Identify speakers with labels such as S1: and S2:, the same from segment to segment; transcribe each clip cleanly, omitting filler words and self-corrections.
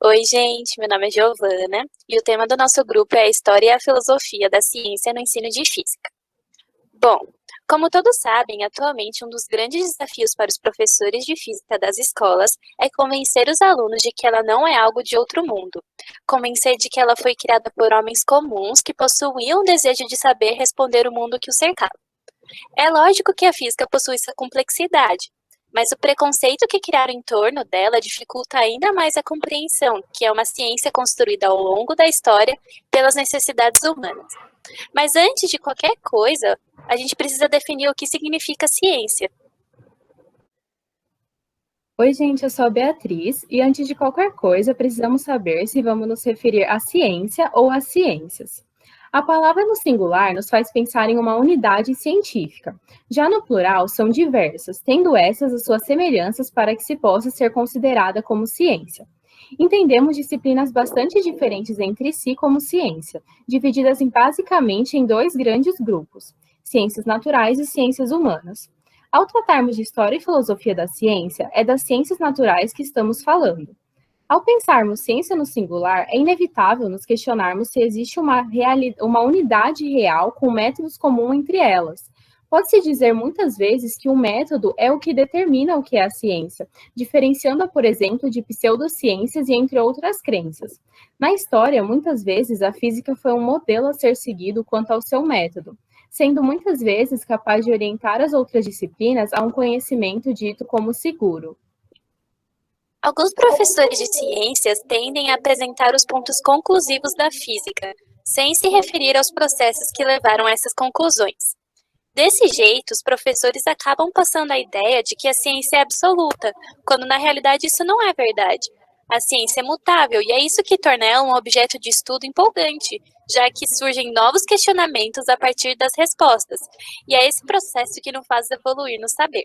S1: Oi, gente, meu nome é Giovana e o tema do nosso grupo é a história e a filosofia da ciência no ensino de física. Bom, como todos sabem, atualmente um dos grandes desafios para os professores de física das escolas é convencer os alunos de que ela não é algo de outro mundo, convencer de que ela foi criada por homens comuns que possuíam o desejo de saber responder o mundo que os cercava. É lógico que a física possui essa complexidade, mas o preconceito que criaram em torno dela dificulta ainda mais a compreensão, que é uma ciência construída ao longo da história pelas necessidades humanas. Mas antes de qualquer coisa, a gente precisa definir o que significa ciência.
S2: Oi, gente, eu sou a Beatriz e antes de qualquer coisa, precisamos saber se vamos nos referir à ciência ou às ciências. A palavra no singular nos faz pensar em uma unidade científica. Já no plural, são diversas, tendo essas as suas semelhanças para que se possa ser considerada como ciência. Entendemos disciplinas bastante diferentes entre si como ciência, divididas basicamente em dois grandes grupos: ciências naturais e ciências humanas. Ao tratarmos de história e filosofia da ciência, é das ciências naturais que estamos falando. Ao pensarmos ciência no singular, é inevitável nos questionarmos se existe uma unidade real com métodos comuns entre elas. Pode-se dizer muitas vezes que um método é o que determina o que é a ciência, diferenciando-a, por exemplo, de pseudociências e entre outras crenças. Na história, muitas vezes, a física foi um modelo a ser seguido quanto ao seu método, sendo muitas vezes capaz de orientar as outras disciplinas a um conhecimento dito como seguro.
S1: Alguns professores de ciências tendem a apresentar os pontos conclusivos da física, sem se referir aos processos que levaram a essas conclusões. Desse jeito, os professores acabam passando a ideia de que a ciência é absoluta, quando na realidade isso não é verdade. A ciência é mutável e é isso que torna ela um objeto de estudo empolgante, já que surgem novos questionamentos a partir das respostas, e é esse processo que nos faz evoluir no saber.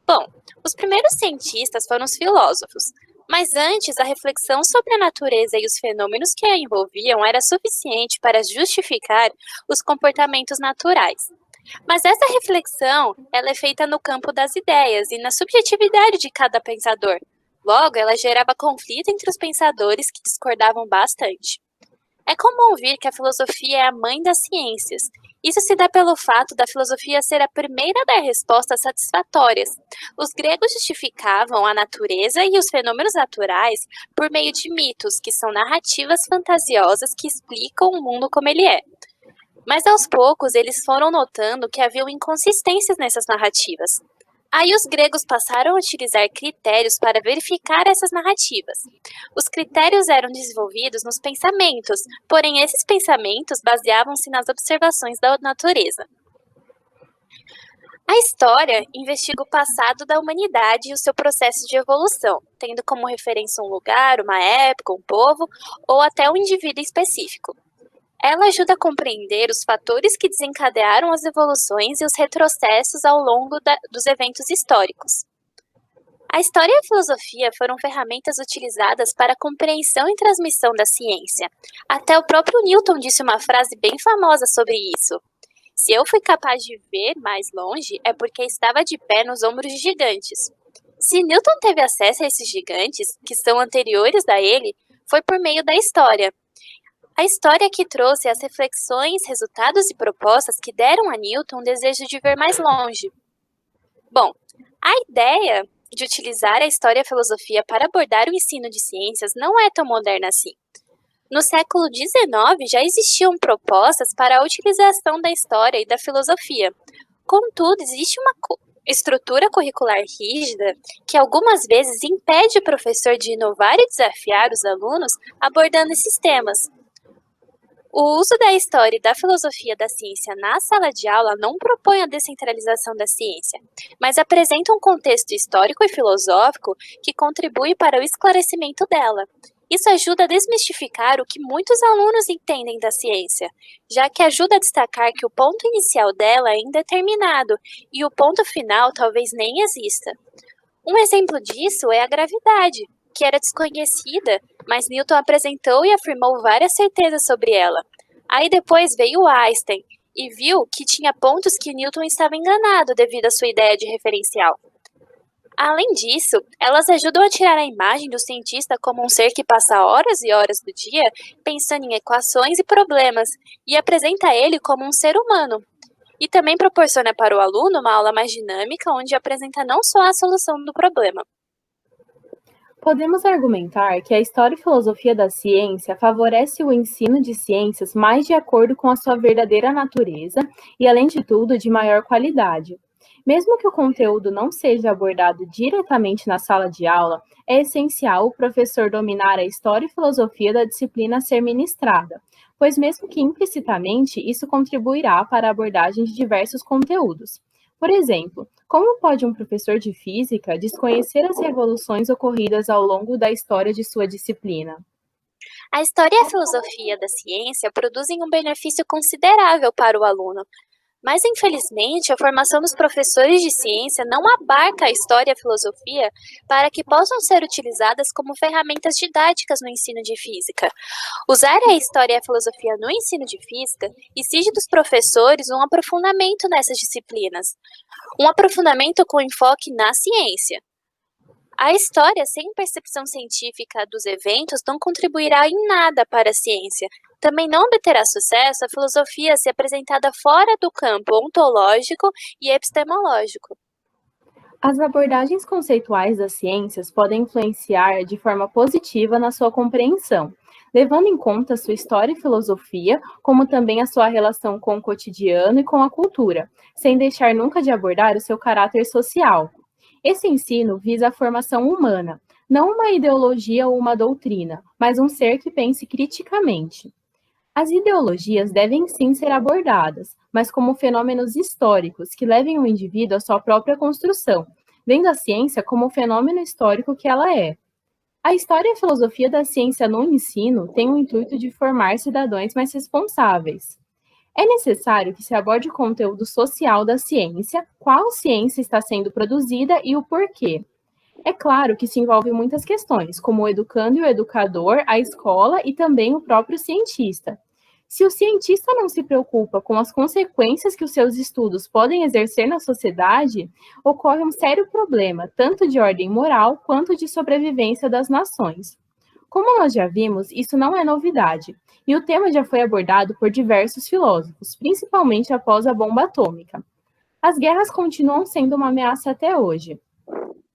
S1: Bom, os primeiros cientistas foram os filósofos, mas antes a reflexão sobre a natureza e os fenômenos que a envolviam era suficiente para justificar os comportamentos naturais. Mas essa reflexão, ela é feita no campo das ideias e na subjetividade de cada pensador. Logo, ela gerava conflito entre os pensadores que discordavam bastante. É comum ouvir que a filosofia é a mãe das ciências. Isso se dá pelo fato da filosofia ser a primeira a dar respostas satisfatórias. Os gregos justificavam a natureza e os fenômenos naturais por meio de mitos, que são narrativas fantasiosas que explicam o mundo como ele é. Mas aos poucos eles foram notando que haviam inconsistências nessas narrativas. Aí os gregos passaram a utilizar critérios para verificar essas narrativas. Os critérios eram desenvolvidos nos pensamentos, porém esses pensamentos baseavam-se nas observações da natureza. A história investiga o passado da humanidade e o seu processo de evolução, tendo como referência um lugar, uma época, um povo ou até um indivíduo específico. Ela ajuda a compreender os fatores que desencadearam as evoluções e os retrocessos ao longo dos eventos históricos. A história e a filosofia foram ferramentas utilizadas para a compreensão e transmissão da ciência. Até o próprio Newton disse uma frase bem famosa sobre isso: "Se eu fui capaz de ver mais longe, é porque estava de pé nos ombros de gigantes." Se Newton teve acesso a esses gigantes, que são anteriores a ele, foi por meio da história. A história que trouxe as reflexões, resultados e propostas que deram a Newton o desejo de ver mais longe. Bom, a ideia de utilizar a história e a filosofia para abordar o ensino de ciências não é tão moderna assim. No século XIX já existiam propostas para a utilização da história e da filosofia. Contudo, existe uma estrutura curricular rígida que algumas vezes impede o professor de inovar e desafiar os alunos abordando esses temas. O uso da história e da filosofia da ciência na sala de aula não propõe a descentralização da ciência, mas apresenta um contexto histórico e filosófico que contribui para o esclarecimento dela. Isso ajuda a desmistificar o que muitos alunos entendem da ciência, já que ajuda a destacar que o ponto inicial dela é indeterminado e o ponto final talvez nem exista. Um exemplo disso é a gravidade, que era desconhecida, mas Newton apresentou e afirmou várias certezas sobre ela. Aí depois veio Einstein e viu que tinha pontos que Newton estava enganado devido à sua ideia de referencial. Além disso, elas ajudam a tirar a imagem do cientista como um ser que passa horas e horas do dia pensando em equações e problemas, e apresenta ele como um ser humano. E também proporciona para o aluno uma aula mais dinâmica, onde apresenta não só a solução do problema.
S2: Podemos argumentar que a história e filosofia da ciência favorece o ensino de ciências mais de acordo com a sua verdadeira natureza e, além de tudo, de maior qualidade. Mesmo que o conteúdo não seja abordado diretamente na sala de aula, é essencial o professor dominar a história e filosofia da disciplina a ser ministrada, pois, mesmo que implicitamente, isso contribuirá para a abordagem de diversos conteúdos. Por exemplo, como pode um professor de física desconhecer as revoluções ocorridas ao longo da história de sua disciplina?
S1: A história e a filosofia da ciência produzem um benefício considerável para o aluno, mas, infelizmente, a formação dos professores de ciência não abarca a história e a filosofia para que possam ser utilizadas como ferramentas didáticas no ensino de física. Usar a história e a filosofia no ensino de física exige dos professores um aprofundamento nessas disciplinas, um aprofundamento com enfoque na ciência. A história sem percepção científica dos eventos não contribuirá em nada para a ciência. Também não obterá sucesso a filosofia se apresentada fora do campo ontológico e epistemológico.
S2: As abordagens conceituais das ciências podem influenciar de forma positiva na sua compreensão, levando em conta sua história e filosofia, como também a sua relação com o cotidiano e com a cultura, sem deixar nunca de abordar o seu caráter social. Esse ensino visa a formação humana, não uma ideologia ou uma doutrina, mas um ser que pense criticamente. As ideologias devem sim ser abordadas, mas como fenômenos históricos que levem o indivíduo à sua própria construção, vendo a ciência como o fenômeno histórico que ela é. A história e a filosofia da ciência no ensino têm o intuito de formar cidadãos mais responsáveis. É necessário que se aborde o conteúdo social da ciência, qual ciência está sendo produzida e o porquê. É claro que se envolve muitas questões, como o educando e o educador, a escola e também o próprio cientista. Se o cientista não se preocupa com as consequências que os seus estudos podem exercer na sociedade, ocorre um sério problema, tanto de ordem moral quanto de sobrevivência das nações. Como nós já vimos, isso não é novidade, e o tema já foi abordado por diversos filósofos, principalmente após a bomba atômica. As guerras continuam sendo uma ameaça até hoje.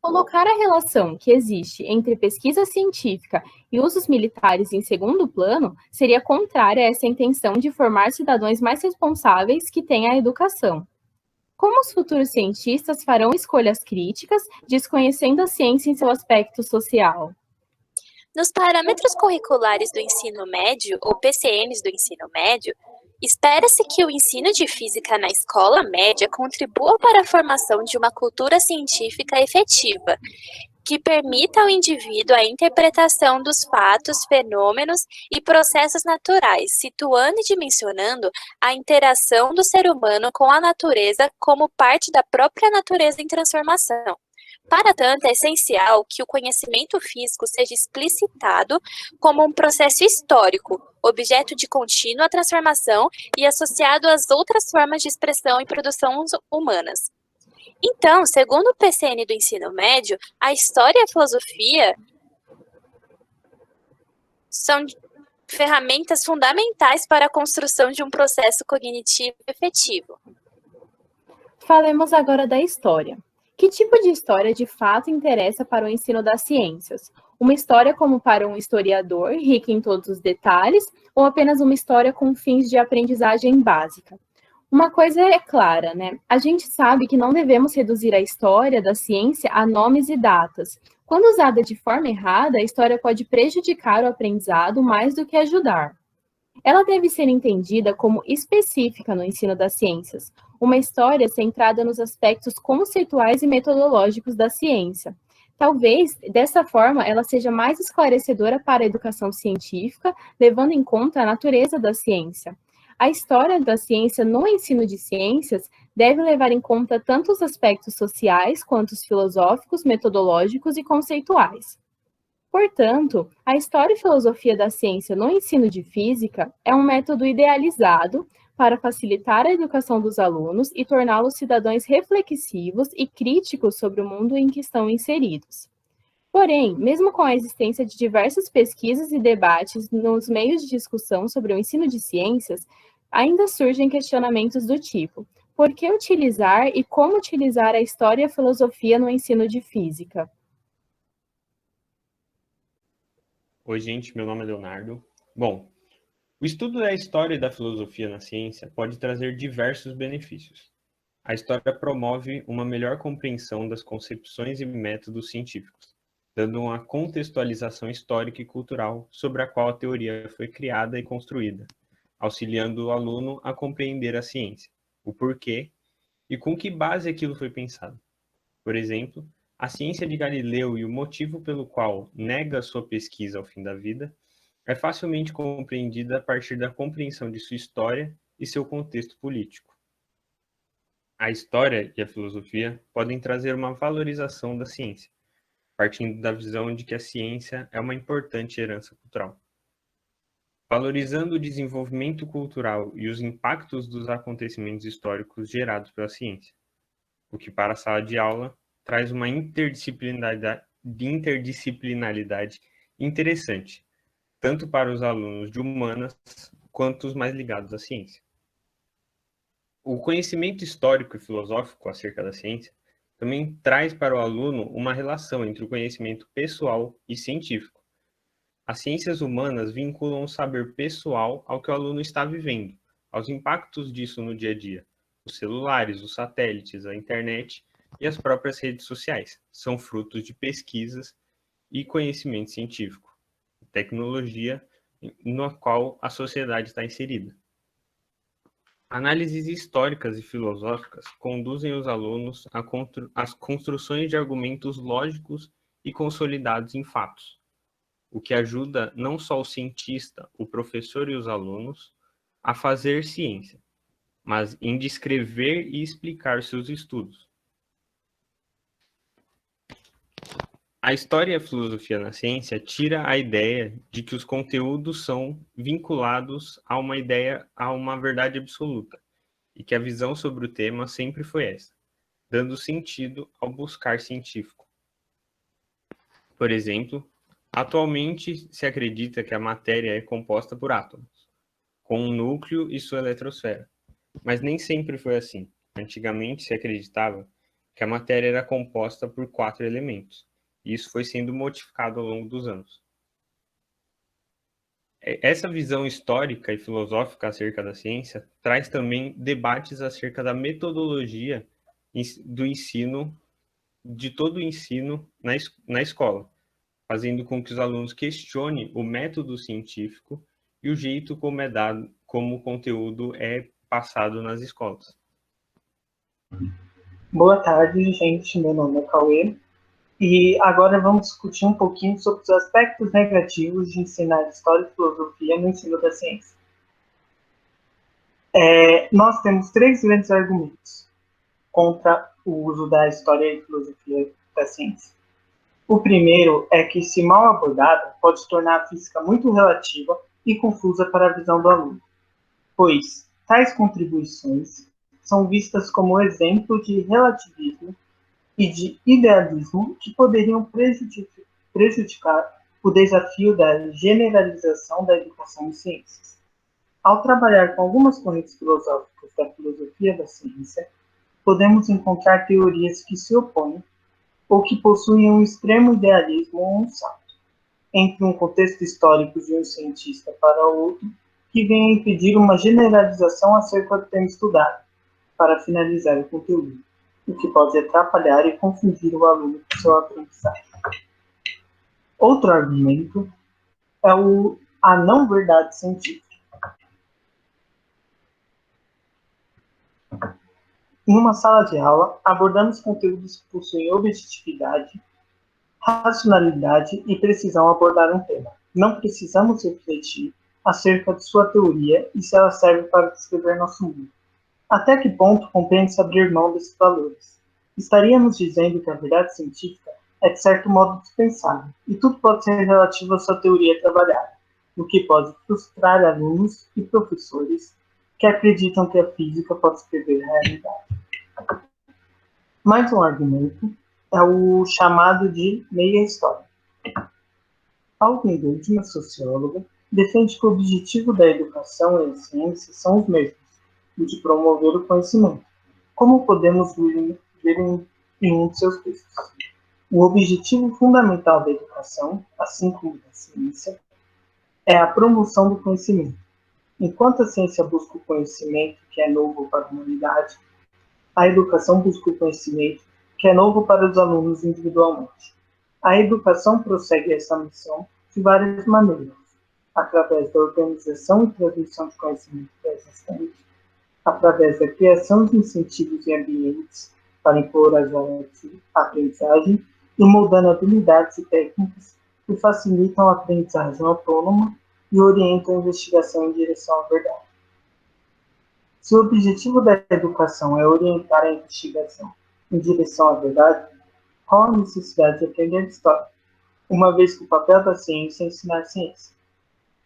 S2: Colocar a relação que existe entre pesquisa científica e usos militares em segundo plano seria contrária a essa intenção de formar cidadãos mais responsáveis que têm a educação. Como os futuros cientistas farão escolhas críticas, desconhecendo a ciência em seu aspecto social?
S1: Nos parâmetros curriculares do ensino médio, ou PCNs do ensino médio, espera-se que o ensino de física na escola média contribua para a formação de uma cultura científica efetiva, que permita ao indivíduo a interpretação dos fatos, fenômenos e processos naturais, situando e dimensionando a interação do ser humano com a natureza como parte da própria natureza em transformação. Para tanto, é essencial que o conhecimento físico seja explicitado como um processo histórico, objeto de contínua transformação e associado às outras formas de expressão e produção humanas. Então, segundo o PCN do ensino médio, a história e a filosofia são ferramentas fundamentais para a construção de um processo cognitivo efetivo.
S2: Falemos agora da história. Que tipo de história de fato interessa para o ensino das ciências? Uma história como para um historiador, rica em todos os detalhes, ou apenas uma história com fins de aprendizagem básica? Uma coisa é clara, né? A gente sabe que não devemos reduzir a história da ciência a nomes e datas. Quando usada de forma errada, a história pode prejudicar o aprendizado mais do que ajudar. Ela deve ser entendida como específica no ensino das ciências, uma história centrada nos aspectos conceituais e metodológicos da ciência. Talvez, dessa forma, ela seja mais esclarecedora para a educação científica, levando em conta a natureza da ciência. A história da ciência no ensino de ciências deve levar em conta tanto os aspectos sociais quanto os filosóficos, metodológicos e conceituais. Portanto, a história e filosofia da ciência no ensino de física é um método idealizado para facilitar a educação dos alunos e torná-los cidadãos reflexivos e críticos sobre o mundo em que estão inseridos. Porém, mesmo com a existência de diversas pesquisas e debates nos meios de discussão sobre o ensino de ciências, ainda surgem questionamentos do tipo: por que utilizar e como utilizar a história e a filosofia no ensino de física?
S3: Oi, gente, meu nome é Leonardo. Bom, o estudo da história e da filosofia na ciência pode trazer diversos benefícios. A história promove uma melhor compreensão das concepções e métodos científicos, dando uma contextualização histórica e cultural sobre a qual a teoria foi criada e construída, auxiliando o aluno a compreender a ciência, o porquê e com que base aquilo foi pensado. Por exemplo, a ciência de Galileu e o motivo pelo qual nega sua pesquisa ao fim da vida é facilmente compreendida a partir da compreensão de sua história e seu contexto político. A história e a filosofia podem trazer uma valorização da ciência, partindo da visão de que a ciência é uma importante herança cultural. Valorizando o desenvolvimento cultural e os impactos dos acontecimentos históricos gerados pela ciência, o que para a sala de aula traz uma interdisciplinaridade interessante, tanto para os alunos de humanas quanto os mais ligados à ciência. O conhecimento histórico e filosófico acerca da ciência também traz para o aluno uma relação entre o conhecimento pessoal e científico. As ciências humanas vinculam o saber pessoal ao que o aluno está vivendo, aos impactos disso no dia a dia. Os celulares, os satélites, a internet e as próprias redes sociais são frutos de pesquisas e conhecimento científico, tecnologia na qual a sociedade está inserida. Análises históricas e filosóficas conduzem os alunos às construções de argumentos lógicos e consolidados em fatos, o que ajuda não só o cientista, o professor e os alunos a fazer ciência, mas em descrever e explicar seus estudos. A história e a filosofia na ciência tira a ideia de que os conteúdos são vinculados a uma verdade absoluta, e que a visão sobre o tema sempre foi essa, dando sentido ao buscar científico. Por exemplo, atualmente se acredita que a matéria é composta por átomos, com um núcleo e sua eletrosfera, mas nem sempre foi assim. Antigamente se acreditava que a matéria era composta por 4 elementos, e isso foi sendo modificado ao longo dos anos. Essa visão histórica e filosófica acerca da ciência traz também debates acerca da metodologia do ensino, de todo o ensino na escola, fazendo com que os alunos questionem o método científico e o jeito como o conteúdo é passado nas escolas.
S4: Boa tarde, gente. Meu nome é Cauê. E agora vamos discutir um pouquinho sobre os aspectos negativos de ensinar história e filosofia no ensino da ciência. Nós temos 3 grandes argumentos contra o uso da história e filosofia da ciência. O primeiro é que, se mal abordada, pode se tornar a física muito relativa e confusa para a visão do aluno, pois tais contribuições são vistas como exemplo de relativismo e de idealismo que poderiam prejudicar o desafio da generalização da educação em ciências. Ao trabalhar com algumas correntes filosóficas da filosofia da ciência, podemos encontrar teorias que se opõem ou que possuem um extremo idealismo ou um salto entre um contexto histórico de um cientista para outro, que vem a impedir uma generalização acerca do tema estudado, para finalizar o conteúdo, o que pode atrapalhar e confundir o aluno com seu aprendizagem. Outro argumento é a não-verdade científica. Em uma sala de aula, abordamos conteúdos que possuem objetividade, racionalidade e precisão ao abordar um tema. Não precisamos refletir acerca de sua teoria e se ela serve para descrever nosso mundo. Até que ponto compreende-se abrir mão desses valores? Estaríamos dizendo que a verdade científica é de certo modo dispensável, e tudo pode ser relativo à sua teoria trabalhada, o que pode frustrar alunos e professores que acreditam que a física pode escrever a realidade. Mais um argumento é o chamado de meia-história. Alvin, uma socióloga, defende que o objetivo da educação e a ciência são os mesmos, o de promover o conhecimento, como podemos ver em um de seus textos. O objetivo fundamental da educação, assim como da ciência, é a promoção do conhecimento. Enquanto a ciência busca o conhecimento que é novo para a humanidade, a educação busca o conhecimento que é novo para os alunos individualmente. A educação prossegue essa missão de várias maneiras, através da organização e transmissão de conhecimento pré-existente, através da criação de incentivos e ambientes para encorajar a aprendizagem e moldando habilidades e técnicas que facilitam a aprendizagem autônoma e orientam a investigação em direção à verdade. Se o objetivo da educação é orientar a investigação em direção à verdade, qual a necessidade de aprender história, uma vez que o papel da ciência é ensinar ciência?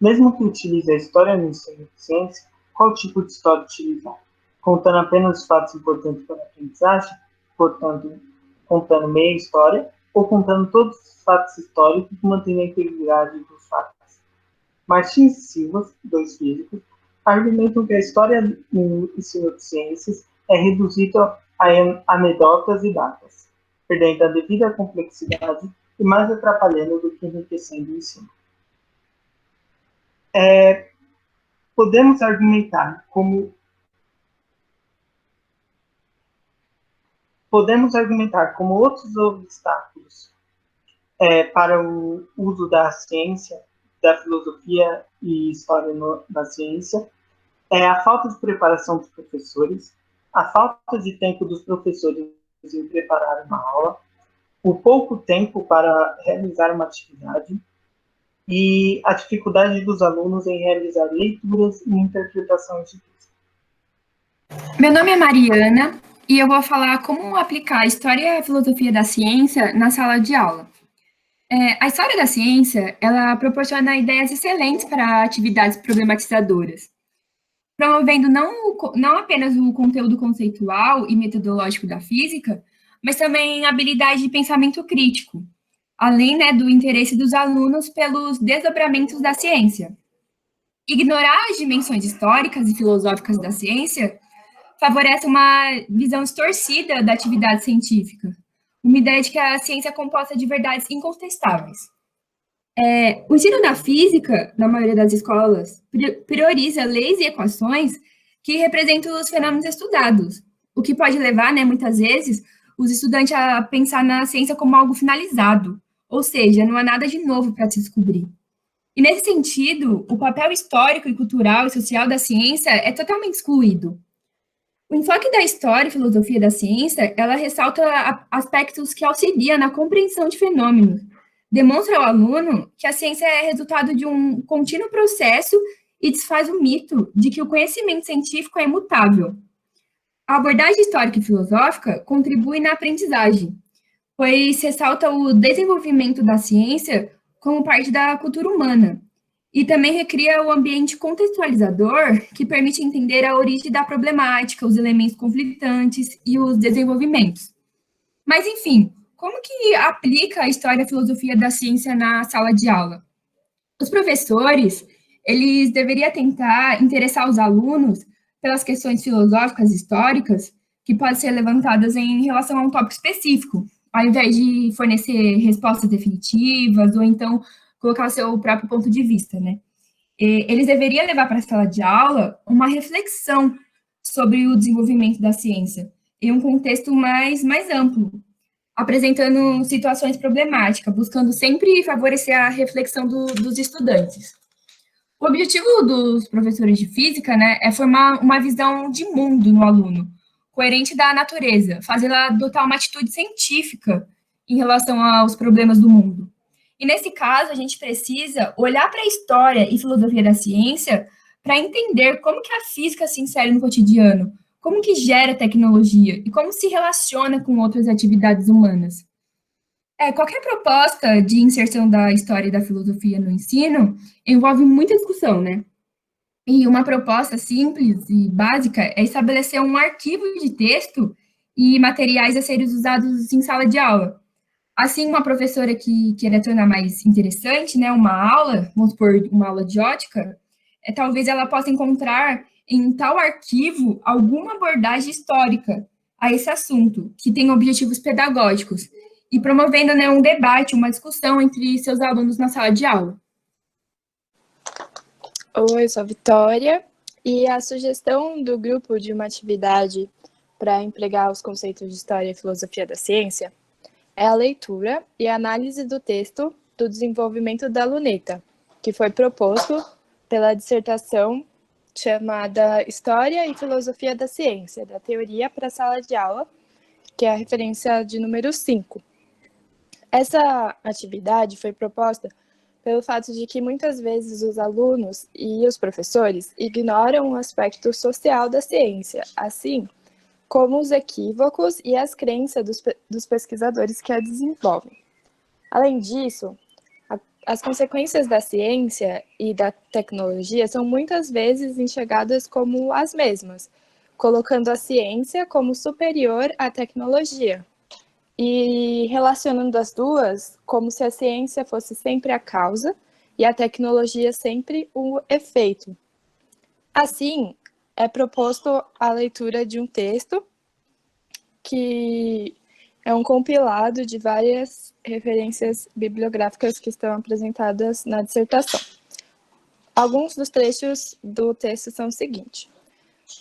S4: Mesmo que utilize a história no ensino de ciência, qual tipo de história utilizar? Contando apenas os fatos importantes para a aprendizagem, portanto, contando meia história, ou contando todos os fatos históricos, mantendo a integridade dos fatos? Martins e Silva, dois físicos, argumentam que a história no ensino de ciências é reduzida a anedotas e datas, perdendo a devida complexidade e mais atrapalhando do que enriquecendo o ensino. Podemos argumentar como outros obstáculos para o uso da ciência, da filosofia e história na ciência, é a falta de preparação dos professores, a falta de tempo dos professores em preparar uma aula, o pouco tempo para realizar uma atividade e a dificuldade dos alunos em realizar leituras e interpretações de texto.
S5: Meu nome é Mariana e eu vou falar como aplicar a história e a filosofia da ciência na sala de aula. A história da ciência, ela proporciona ideias excelentes para atividades problematizadoras, promovendo não apenas o conteúdo conceitual e metodológico da física, mas também a habilidade de pensamento crítico, além, do interesse dos alunos pelos desdobramentos da ciência. Ignorar as dimensões históricas e filosóficas da ciência favorece uma visão distorcida da atividade científica, uma ideia de que a ciência é composta de verdades incontestáveis. O ensino da física, na maioria das escolas, prioriza leis e equações que representam os fenômenos estudados, o que pode levar, muitas vezes, os estudantes a pensar na ciência como algo finalizado, ou seja, não há nada de novo para se descobrir. E, nesse sentido, o papel histórico e cultural e social da ciência é totalmente excluído. O enfoque da história e filosofia da ciência, ela ressalta aspectos que auxiliam na compreensão de fenômenos, demonstra ao aluno que a ciência é resultado de um contínuo processo e desfaz o mito de que o conhecimento científico é imutável. A abordagem histórica e filosófica contribui na aprendizagem, pois ressalta o desenvolvimento da ciência como parte da cultura humana, e também recria o ambiente contextualizador que permite entender a origem da problemática, os elementos conflitantes e os desenvolvimentos. Mas, enfim, como que aplica a história e a filosofia da ciência na sala de aula? Os professores, eles deveriam tentar interessar os alunos pelas questões filosóficas e históricas que podem ser levantadas em relação a um tópico específico, ao invés de fornecer respostas definitivas ou então colocar o seu próprio ponto de vista, Eles deveriam levar para a sala de aula uma reflexão sobre o desenvolvimento da ciência em um contexto mais amplo, apresentando situações problemáticas, buscando sempre favorecer a reflexão dos estudantes. O objetivo dos professores de física, é formar uma visão de mundo no aluno, coerente da natureza, fazê-la adotar uma atitude científica em relação aos problemas do mundo. E, nesse caso, a gente precisa olhar para a história e filosofia da ciência para entender como que a física se insere no cotidiano, como que gera tecnologia e como se relaciona com outras atividades humanas. Qualquer proposta de inserção da história e da filosofia no ensino envolve muita discussão, né? E uma proposta simples e básica é estabelecer um arquivo de texto e materiais a serem usados em sala de aula. Assim, uma professora que queira tornar mais interessante, né, uma aula, vamos supor, uma aula de ótica, talvez ela possa encontrar em tal arquivo alguma abordagem histórica a esse assunto, que tem objetivos pedagógicos, e promovendo, né, um debate, uma discussão entre seus alunos na sala de aula.
S6: Oi, eu sou a Vitória, e a sugestão do grupo de uma atividade para empregar os conceitos de história e filosofia da ciência é a leitura e a análise do texto do desenvolvimento da luneta, que foi proposto pela dissertação chamada História e Filosofia da Ciência, da Teoria para a Sala de Aula, que é a referência de número 5. Essa atividade foi proposta pelo fato de que muitas vezes os alunos e os professores ignoram o aspecto social da ciência, assim como os equívocos e as crenças dos pesquisadores que a desenvolvem. Além disso, as consequências da ciência e da tecnologia são muitas vezes enxergadas como as mesmas, colocando a ciência como superior à tecnologia e relacionando as duas como se a ciência fosse sempre a causa e a tecnologia sempre o efeito. Assim, é proposto a leitura de um texto que é um compilado de várias referências bibliográficas que estão apresentadas na dissertação. Alguns dos trechos do texto são os seguintes.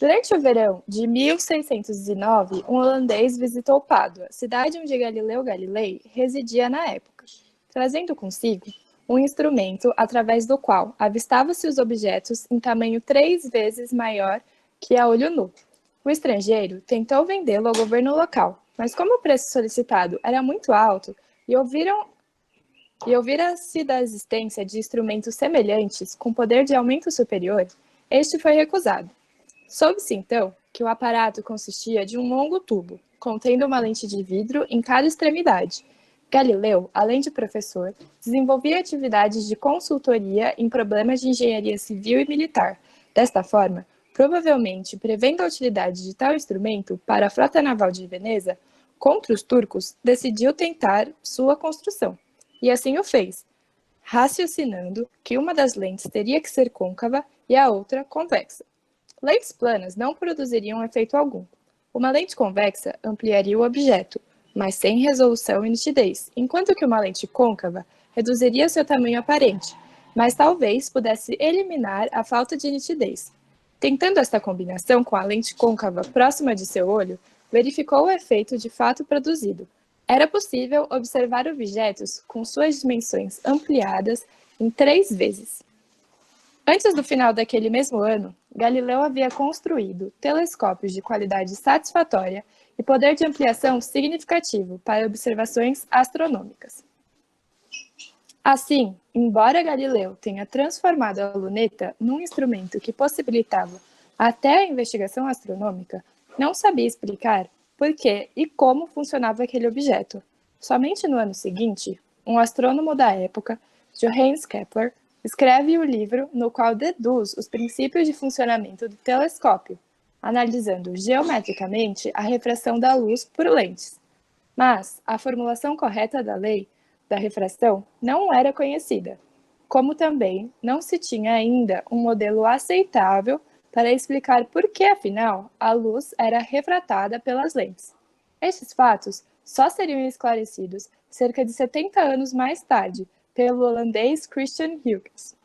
S6: Durante o verão de 1609, um holandês visitou Pádua, cidade onde Galileu Galilei residia na época, trazendo consigo um instrumento através do qual avistava-se os objetos em tamanho 3 vezes maior que a olho nu. O estrangeiro tentou vendê-lo ao governo local, mas como o preço solicitado era muito alto e ouvira-se da existência de instrumentos semelhantes com poder de aumento superior, este foi recusado. Soube-se, então, que o aparato consistia de um longo tubo, contendo uma lente de vidro em cada extremidade. Galileu, além de professor, desenvolvia atividades de consultoria em problemas de engenharia civil e militar. Desta forma, provavelmente prevendo a utilidade de tal instrumento para a frota naval de Veneza, contra os turcos, decidiu tentar sua construção. E assim o fez, raciocinando que uma das lentes teria que ser côncava e a outra convexa. Lentes planas não produziriam efeito algum. Uma lente convexa ampliaria o objeto, mas sem resolução e nitidez, enquanto que uma lente côncava reduziria seu tamanho aparente, mas talvez pudesse eliminar a falta de nitidez. Tentando esta combinação com a lente côncava próxima de seu olho, verificou o efeito de fato produzido. Era possível observar objetos com suas dimensões ampliadas em 3 vezes. Antes do final daquele mesmo ano, Galileu havia construído telescópios de qualidade satisfatória e poder de ampliação significativo para observações astronômicas. Assim, embora Galileu tenha transformado a luneta num instrumento que possibilitava até a investigação astronômica, não sabia explicar por que e como funcionava aquele objeto. Somente no ano seguinte, um astrônomo da época, Johannes Kepler, escreve o livro no qual deduz os princípios de funcionamento do telescópio, analisando geometricamente a refração da luz por lentes. Mas a formulação correta da lei da refração não era conhecida, como também não se tinha ainda um modelo aceitável para explicar por que, afinal, a luz era refratada pelas lentes. Estes fatos só seriam esclarecidos cerca de 70 anos mais tarde, pelo holandês Christian Huygens.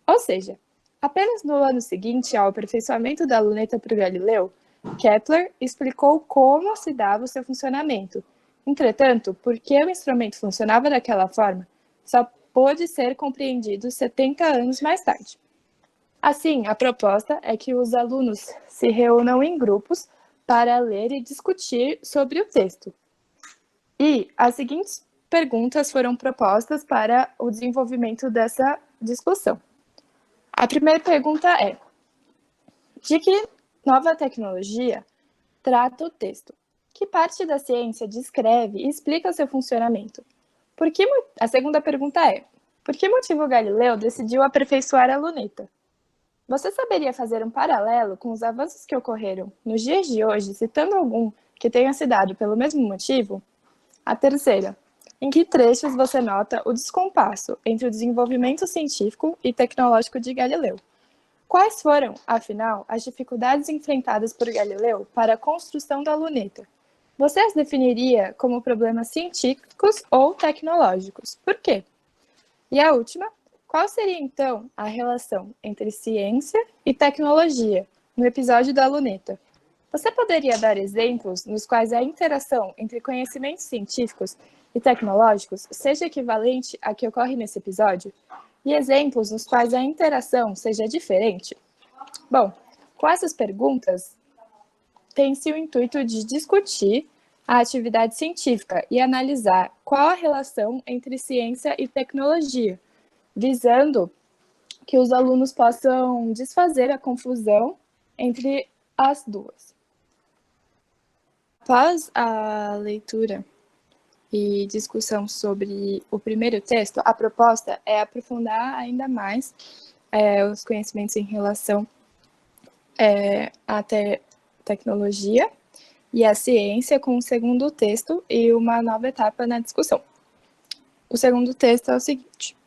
S6: Ou seja, apenas no ano seguinte ao aperfeiçoamento da luneta por Galileu, Kepler explicou como se dava o seu funcionamento. Entretanto, por que o instrumento funcionava daquela forma, só pôde ser compreendido 70 anos mais tarde. Assim, a proposta é que os alunos se reúnam em grupos para ler e discutir sobre o texto. E as seguintes perguntas foram propostas para o desenvolvimento dessa discussão. A primeira pergunta é: de que nova tecnologia trata o texto? Que parte da ciência descreve e explica seu funcionamento? A segunda pergunta é: por que motivo Galileu decidiu aperfeiçoar a luneta? Você saberia fazer um paralelo com os avanços que ocorreram nos dias de hoje, citando algum que tenha se dado pelo mesmo motivo? A terceira: em que trechos você nota o descompasso entre o desenvolvimento científico e tecnológico de Galileu? Quais foram, afinal, as dificuldades enfrentadas por Galileu para a construção da luneta? Você as definiria como problemas científicos ou tecnológicos? Por quê? E a última: qual seria, então, a relação entre ciência e tecnologia no episódio da luneta? Você poderia dar exemplos nos quais a interação entre conhecimentos científicos e tecnológicos seja equivalente à que ocorre nesse episódio? E exemplos nos quais a interação seja diferente? Bom, com essas perguntas, tem-se o intuito de discutir a atividade científica e analisar qual a relação entre ciência e tecnologia, visando que os alunos possam desfazer a confusão entre as duas. Após a leitura e discussão sobre o primeiro texto, a proposta é aprofundar ainda mais os conhecimentos em relação à tecnologia e à ciência com o segundo texto e uma nova etapa na discussão. O segundo texto é o seguinte: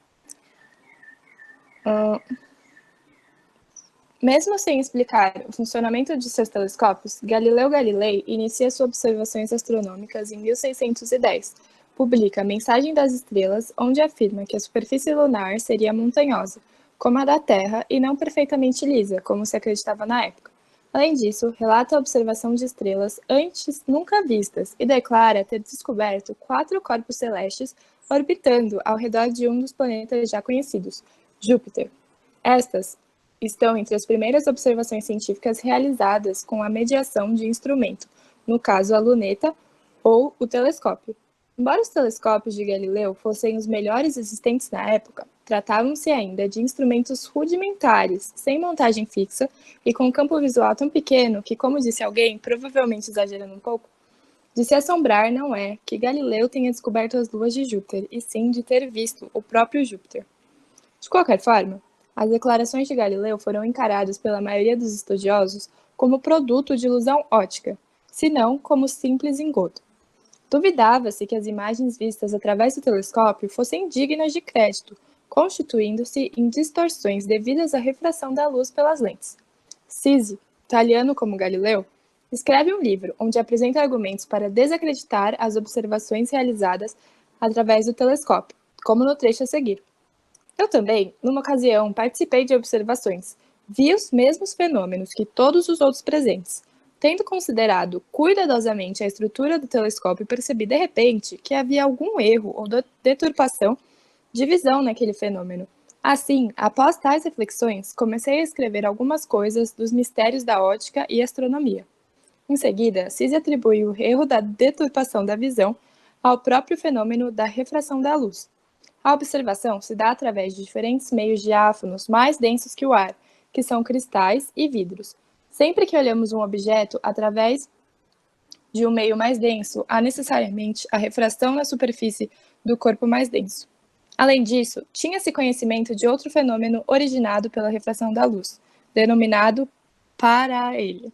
S6: mesmo sem explicar o funcionamento de seus telescópios, Galileu Galilei inicia suas observações astronômicas em 1610. Publica Mensagem das Estrelas, onde afirma que a superfície lunar seria montanhosa, como a da Terra, e não perfeitamente lisa, como se acreditava na época. Além disso, relata a observação de estrelas antes nunca vistas e declara ter descoberto 4 corpos celestes orbitando ao redor de um dos planetas já conhecidos, Júpiter. Estas estão entre as primeiras observações científicas realizadas com a mediação de instrumento, no caso a luneta ou o telescópio. Embora os telescópios de Galileu fossem os melhores existentes na época, tratavam-se ainda de instrumentos rudimentares, sem montagem fixa e com um campo visual tão pequeno que, como disse alguém, provavelmente exagerando um pouco, de se assombrar não é que Galileu tenha descoberto as luas de Júpiter, e sim de ter visto o próprio Júpiter. De qualquer forma, as declarações de Galileu foram encaradas pela maioria dos estudiosos como produto de ilusão óptica, se não como simples engodo. Duvidava-se que as imagens vistas através do telescópio fossem dignas de crédito, constituindo-se em distorções devidas à refração da luz pelas lentes. Cisi, italiano como Galileu, escreve um livro onde apresenta argumentos para desacreditar as observações realizadas através do telescópio, como no trecho a seguir. Eu também, numa ocasião, participei de observações. Vi os mesmos fenômenos que todos os outros presentes. Tendo considerado cuidadosamente a estrutura do telescópio, percebi de repente que havia algum erro ou deturpação de visão naquele fenômeno. Assim, após tais reflexões, comecei a escrever algumas coisas dos mistérios da ótica e astronomia. Em seguida, Cisi atribui o erro da deturpação da visão ao próprio fenômeno da refração da luz. A observação se dá através de diferentes meios diáfanos mais densos que o ar, que são cristais e vidros. Sempre que olhamos um objeto através de um meio mais denso, há necessariamente a refração na superfície do corpo mais denso. Além disso, tinha-se conhecimento de outro fenômeno originado pela refração da luz, denominado paralelo,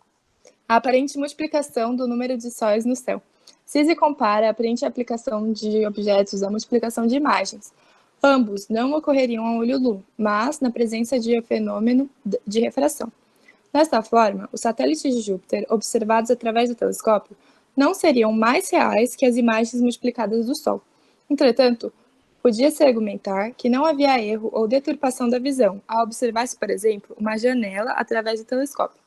S6: a aparente multiplicação do número de sóis no céu. Cisi compara a aparente aplicação de objetos à multiplicação de imagens. Ambos não ocorreriam a olho nu, mas na presença de fenômeno de refração. Desta forma, os satélites de Júpiter, observados através do telescópio, não seriam mais reais que as imagens multiplicadas do Sol. Entretanto, podia-se argumentar que não havia erro ou deturpação da visão, ao observar-se, por exemplo, uma janela através do telescópio.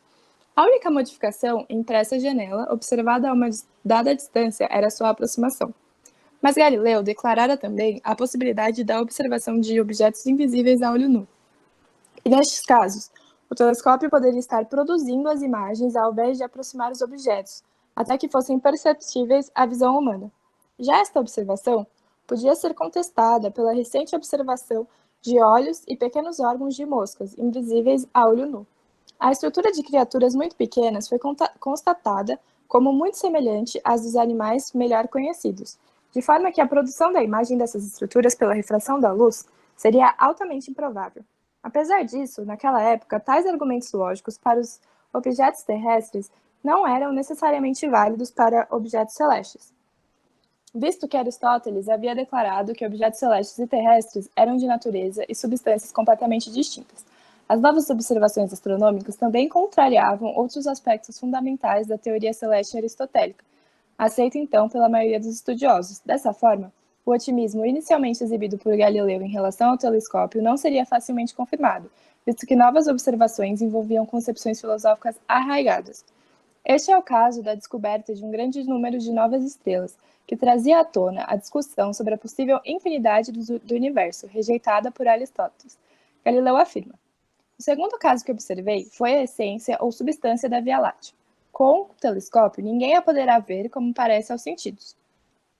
S6: A única modificação entre essa janela, observada a uma dada distância, era sua aproximação. Mas Galileu declarara também a possibilidade da observação de objetos invisíveis a olho nu. E nestes casos, o telescópio poderia estar produzindo as imagens ao invés de aproximar os objetos, até que fossem perceptíveis à visão humana. Já esta observação podia ser contestada pela recente observação de olhos e pequenos órgãos de moscas, invisíveis a olho nu. A estrutura de criaturas muito pequenas foi constatada como muito semelhante às dos animais melhor conhecidos. de forma que a produção da imagem dessas estruturas pela refração da luz seria altamente improvável. Apesar disso, naquela época, tais argumentos lógicos para os objetos terrestres não eram necessariamente válidos para objetos celestes, visto que Aristóteles havia declarado que objetos celestes e terrestres eram de natureza e substâncias completamente distintas. As novas observações astronômicas também contrariavam outros aspectos fundamentais da teoria celeste aristotélica, aceita então pela maioria dos estudiosos. Dessa forma, o otimismo inicialmente exibido por Galileu em relação ao telescópio não seria facilmente confirmado, visto que novas observações envolviam concepções filosóficas arraigadas. Este é o caso da descoberta de um grande número de novas estrelas, que trazia à tona a discussão sobre a possível infinidade do universo, rejeitada por Aristóteles. Galileu afirma: o segundo caso que observei foi a essência ou substância da Via Láctea. Com o telescópio, ninguém a poderá ver como parece aos sentidos.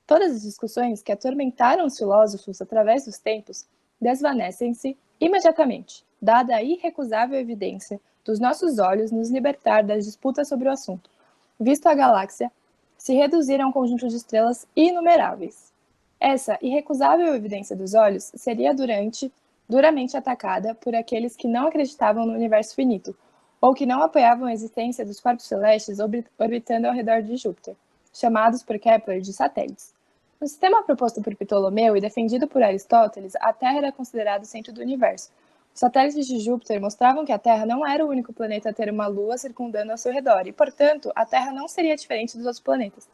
S6: Todas as discussões que atormentaram os filósofos através dos tempos desvanecem-se imediatamente, dada a irrecusável evidência dos nossos olhos nos libertar das disputas sobre o assunto, visto a galáxia se reduzir a um conjunto de estrelas inumeráveis. Essa irrecusável evidência dos olhos seria duramente atacada por aqueles que não acreditavam no universo finito, ou que não apoiavam a existência dos corpos celestes orbitando ao redor de Júpiter, chamados por Kepler de satélites. No sistema proposto por Ptolomeu e defendido por Aristóteles, a Terra era considerada o centro do universo. Os satélites de Júpiter mostravam que a Terra não era o único planeta a ter uma lua circundando ao seu redor, e, portanto, a Terra não seria diferente dos outros planetas.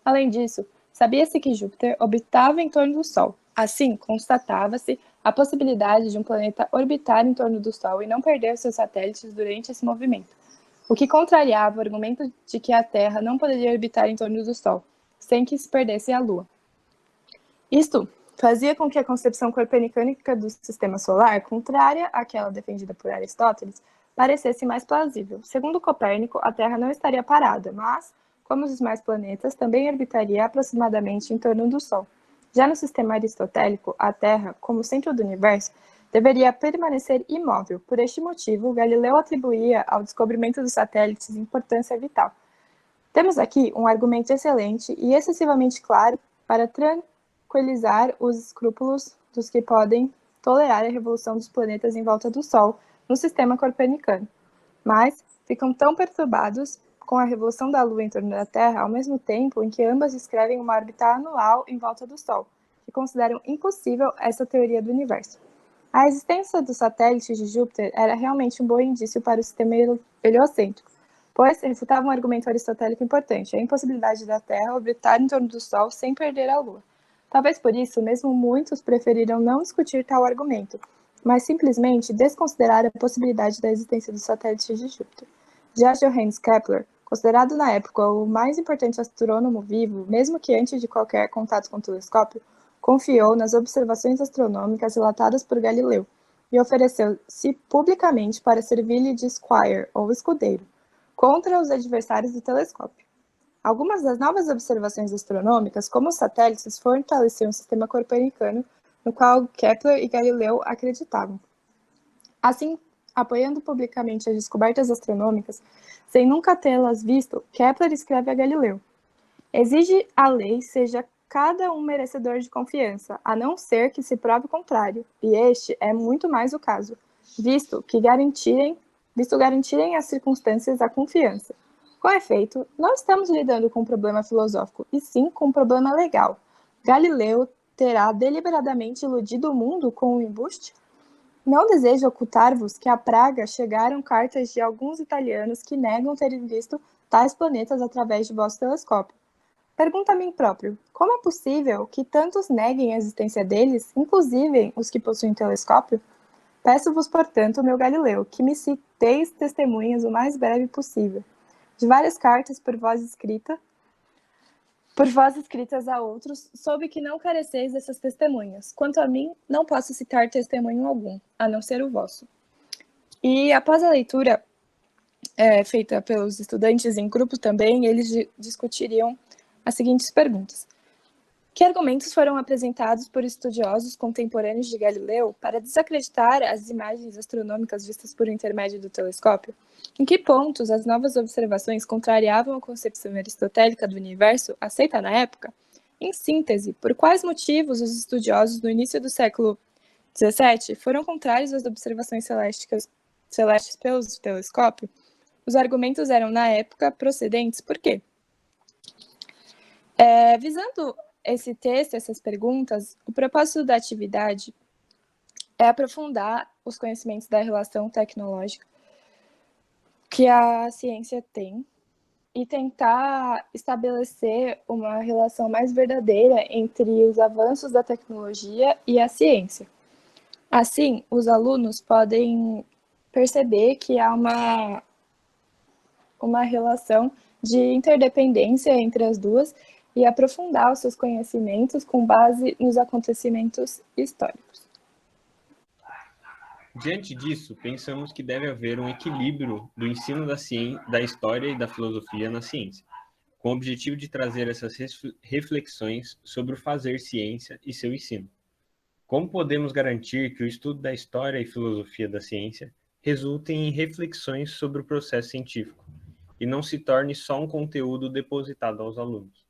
S6: Além disso, sabia-se que Júpiter orbitava em torno do Sol. Assim, constatava-se a possibilidade de um planeta orbitar em torno do Sol e não perder seus satélites durante esse movimento, o que contrariava o argumento de que a Terra não poderia orbitar em torno do Sol, sem que se perdesse a Lua. Isto fazia com que a concepção copernicânica do sistema solar, contrária àquela defendida por Aristóteles, parecesse mais plausível. Segundo Copérnico, a Terra não estaria parada, mas, como os demais planetas, também orbitaria aproximadamente em torno do Sol. Já no sistema aristotélico, a Terra, como centro do universo, deveria permanecer imóvel. Por este motivo, Galileu atribuía ao descobrimento dos satélites importância vital. Temos aqui um argumento excelente e excessivamente claro para tranquilizar os escrúpulos dos que podem tolerar a revolução dos planetas em volta do Sol no sistema copernicano, mas ficam tão perturbados com a revolução da Lua em torno da Terra, ao mesmo tempo em que ambas descrevem uma órbita anual em volta do Sol, que consideram impossível essa teoria do universo. A existência dos satélites de Júpiter era realmente um bom indício para o sistema heliocêntrico, pois refutava um argumento aristotélico importante, a impossibilidade da Terra orbitar em torno do Sol sem perder a Lua. Talvez por isso, mesmo muitos preferiram não discutir tal argumento, mas simplesmente desconsiderar a possibilidade da existência dos satélites de Júpiter. Já Johannes Kepler, considerado na época o mais importante astrônomo vivo, mesmo que antes de qualquer contato com o telescópio, confiou nas observações astronômicas relatadas por Galileu e ofereceu-se publicamente para servir-lhe de squire, ou escudeiro, contra os adversários do telescópio. Algumas das novas observações astronômicas, como os satélites, fortaleciam o sistema copernicano, no qual Kepler e Galileu acreditavam. Assim, apoiando publicamente as descobertas astronômicas, sem nunca tê-las visto, Kepler escreve a Galileu: exige a lei seja cada um merecedor de confiança, a não ser que se prove o contrário, e este é muito mais o caso, visto garantirem as circunstâncias a confiança. Com efeito, não estamos lidando com um problema filosófico, e sim com um problema legal. Galileu terá deliberadamente iludido o mundo com um embuste? Não desejo ocultar-vos que à Praga chegaram cartas de alguns italianos que negam terem visto tais planetas através de vosso telescópio. Pergunto a mim próprio, como é possível que tantos neguem a existência deles, inclusive os que possuem telescópio? Peço-vos, portanto, meu Galileu, que me citeis testemunhas o mais breve possível, de várias cartas por vós escritas a outros, soube que não careceis dessas testemunhas. Quanto a mim, não posso citar testemunho algum, a não ser o vosso. E após a leitura feita pelos estudantes em grupo também, eles discutiriam as seguintes perguntas. Que argumentos foram apresentados por estudiosos contemporâneos de Galileu para desacreditar as imagens astronômicas vistas por intermédio do telescópio? Em que pontos as novas observações contrariavam a concepção aristotélica do universo aceita na época? Em síntese, por quais motivos os estudiosos no início do século XVII foram contrários às observações celestes pelo telescópio? Os argumentos eram, na época, procedentes por quê? Visando esse texto, essas perguntas, o propósito da atividade é aprofundar os conhecimentos da relação tecnológica que a ciência tem e tentar estabelecer uma relação mais verdadeira entre os avanços da tecnologia e a ciência. Assim, os alunos podem perceber que há uma relação de interdependência entre as duas e aprofundar os seus conhecimentos com base nos acontecimentos históricos.
S3: Diante disso, pensamos que deve haver um equilíbrio do ensino da história e da filosofia na ciência, com o objetivo de trazer essas reflexões sobre o fazer ciência e seu ensino. Como podemos garantir que o estudo da história e filosofia da ciência resultem em reflexões sobre o processo científico e não se torne só um conteúdo depositado aos alunos?